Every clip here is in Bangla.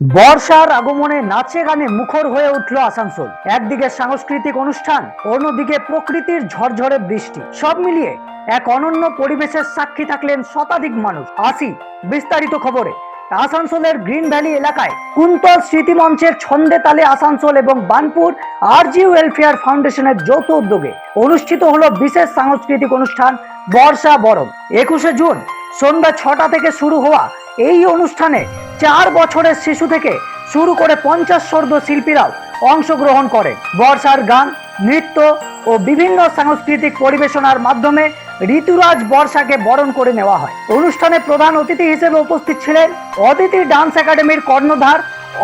বর্ষার আগমনে নাচে গানে মুখর হয়ে উঠল আসানসোল। একদিকে সাংস্কৃতিক অনুষ্ঠান, অন্যদিকে প্রকৃতির ঝরঝরে বৃষ্টি, সব মিলিয়ে এক অনন্য পরিবেশের সাক্ষী থাকলেন শতাধিক মানুষ। আসি বিস্তারিত খবরে। আসানসোলের গ্রিন ভ্যালি এলাকায় কুন্তল স্মৃতি মঞ্চের ছন্দে তালে আসানসোল এবং বার্নপুর আরজি ওয়েলফেয়ার ফাউন্ডেশনের যৌথ উদ্যোগে অনুষ্ঠিত হলো বিশেষ সাংস্কৃতিক অনুষ্ঠান বর্ষা বরণ। 21শে জুন সন্ধ্যা 6টা থেকে শুরু হওয়া এই অনুষ্ঠানে 4 বছরের শিশু থেকে শুরু করে 50 সর্দ শিল্পীরাও অংশগ্রহণ করেন। বর্ষার গান, নৃত্য ও বিভিন্ন সাংস্কৃতিক পরিবেশনার মাধ্যমে ঋতুরাজ বর্ষাকে বরণ করে নেওয়া হয়। অনুষ্ঠানে প্রধান অতিথি হিসেবে উপস্থিত ছিলেন অদিতি ডান্স একাডেমির কর্ণধার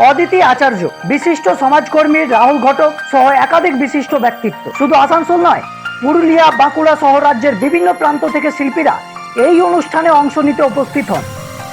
অদিতি আচার্য, বিশিষ্ট সমাজকর্মী রাহুল ঘটক সহ একাধিক বিশিষ্ট ব্যক্তিত্ব। শুধু আসানসোল নয়, পুরুলিয়া, বাঁকুড়া সহ রাজ্যের বিভিন্ন প্রান্ত থেকে শিল্পীরা এই অনুষ্ঠানে অংশ নিতে উপস্থিত হন।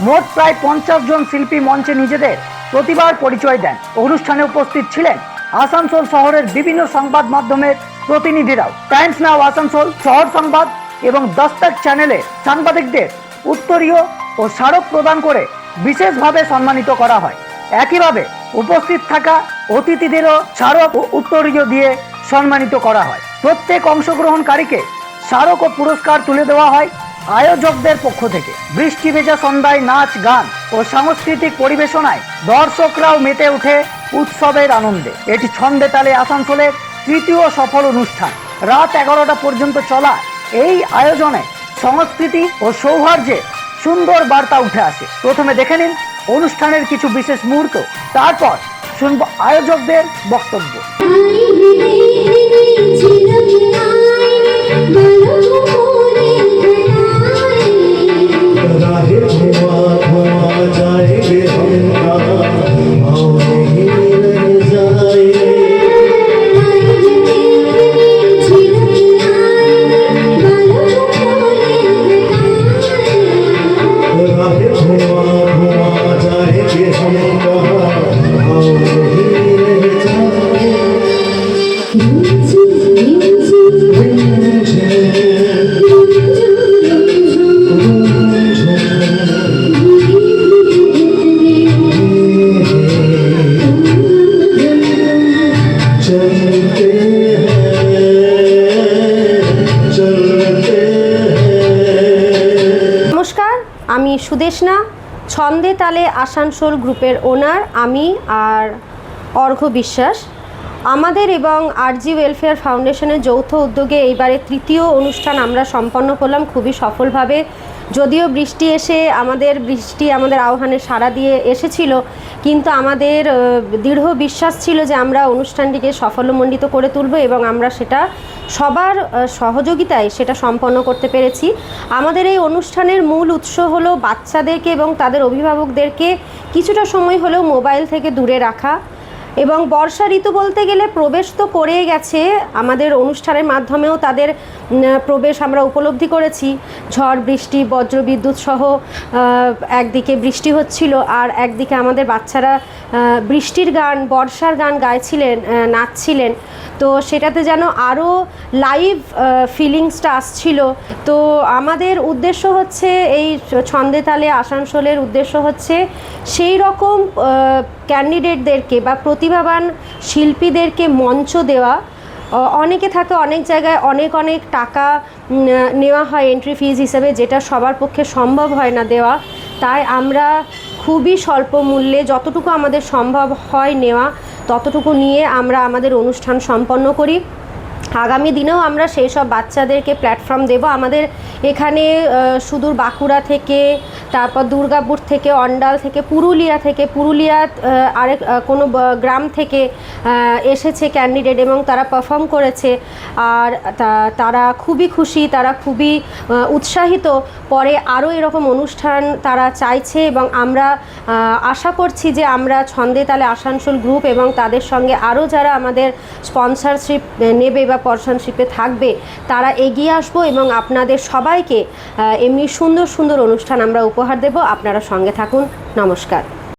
মোট প্রায় 50 জন শিল্পী মঞ্চে নিজেদের প্রতিভার পরিচয় দেন। অনুষ্ঠানে উপস্থিত ছিলেন আসানসোল শহরের বিভিন্ন সংবাদ মাধ্যমের প্রতিনিধিরাও। টাইমস নাও আসানসোল, শহর সংবাদ এবং দস্তক চ্যানেলে সাংবাদিকদের উত্তরীয় ও স্মারক প্রদান করে বিশেষভাবে সম্মানিত করা হয়। একইভাবে উপস্থিত থাকা অতিথিদেরও স্মারক ও উত্তরীয় দিয়ে সম্মানিত করা হয়। প্রত্যেক অংশগ্রহণকারীকে স্মারক ও পুরস্কার তুলে দেওয়া হয় আয়োজকদের পক্ষ থেকে। বৃষ্টি ভেজা সন্ধ্যায় নাচ, গান ও সাংস্কৃতিক পরিবেশনায় দর্শকরাও মেতে ওঠে উৎসবের আনন্দে। এটি ছন্দে তালে আসানসোলের তৃতীয় সফল অনুষ্ঠান। রাত 11টা পর্যন্ত চলা এই আয়োজনে সংস্কৃতি ও সৌহার্দ্যে সুন্দর বার্তা উঠে আসে। প্রথমে দেখে নিন অনুষ্ঠানের কিছু বিশেষ মুহূর্ত, তারপর শুনব আয়োজকদের বক্তব্য। আমি সুদেশনা, ছন্দে তালে আসানসোল গ্রুপের ওনার আমি আর অর্ঘ্য বিশ্বাস। আমাদের এবং আরজি ওয়েলফেয়ার ফাউন্ডেশনের যৌথ উদ্যোগে এইবারে তৃতীয় অনুষ্ঠান আমরা সম্পন্ন করলাম খুবই সফলভাবে। যদিও বৃষ্টি আমাদের আহ্বানে সাড়া দিয়ে এসেছিল, কিন্তু আমাদের দৃঢ় বিশ্বাস ছিল যে আমরা অনুষ্ঠানটিকে সাফল্যমণ্ডিত করে তুলব এবং আমরা সেটা সবার সহযোগিতায় সেটা সম্পন্ন করতে পেরেছি। আমাদের এই অনুষ্ঠানের মূল উৎস হলো বাচ্চাদেরকে এবং তাদের অভিভাবকদেরকে কিছুটা সময় হলেও মোবাইল থেকে দূরে রাখা। এবং বর্ষা ঋতু বলতে গেলে প্রবেশ তো করেই গেছে, আমাদের অনুষ্ঠানের মাধ্যমেও তাদের প্রবেশ আমরা উপলব্ধি করেছি। ঝড় বৃষ্টি, বজ্র বিদ্যুৎ সহ একদিকে বৃষ্টি হচ্ছিল আর একদিকে আমাদের বাচ্চারা বৃষ্টির গান, বর্ষার গান গাইছিলেন, নাচছিলেন। তো সেটাতে যেন আরও লাইভ ফিলিংসটা আসছিল। তো আমাদের উদ্দেশ্য হচ্ছে এই ছন্দে তালে আসানসোলের উদ্দেশ্য হচ্ছে সেই রকম ক্যান্ডিডেটদেরকে বা প্রতিভাবান শিল্পীদেরকে মঞ্চ দেওয়া। অনেকে থাকে অনেক জায়গায় অনেক টাকা নেওয়া হয় এন্ট্রি ফিজ হিসেবে, যেটা সবার পক্ষে সম্ভব হয় না দেওয়া। তাই আমরা খুবই স্বল্প মূল্যে যতটুকু আমাদের সম্ভব হয় নেওয়া ততটুকু নিয়ে আমরা আমাদের অনুষ্ঠান সম্পন্ন করি। আগামী দিনেও আমরা সেই সব বাচ্চাদেরকে প্ল্যাটফর্ম দেব। আমাদের এখানে সুদূর বাঁকুড়া থেকে, তারপর দুর্গাপুর থেকে, অন্ডাল থেকে, পুরুলিয়া আরেক কোনো গ্রাম থেকে এসেছে ক্যান্ডিডেট এবং তারা পারফর্ম করেছে। আর তারা খুবই খুশি, তারা খুবই উৎসাহিত। পরে আরও এরকম অনুষ্ঠান তারা চাইছে এবং আমরা আশা করছি যে আমরা ছন্দে তালে আসানসোল গ্রুপ এবং তাদের সঙ্গে আরও যারা আমাদের স্পন্সরশিপ নেবে বা পার্টনারশিপে থাকবে তারা এগিয়ে আসবো এবং আপনাদের সবাইকে এমনি সুন্দর সুন্দর অনুষ্ঠান আমরা উপহার দেব। আপনারা সঙ্গে থাকুন। নমস্কার।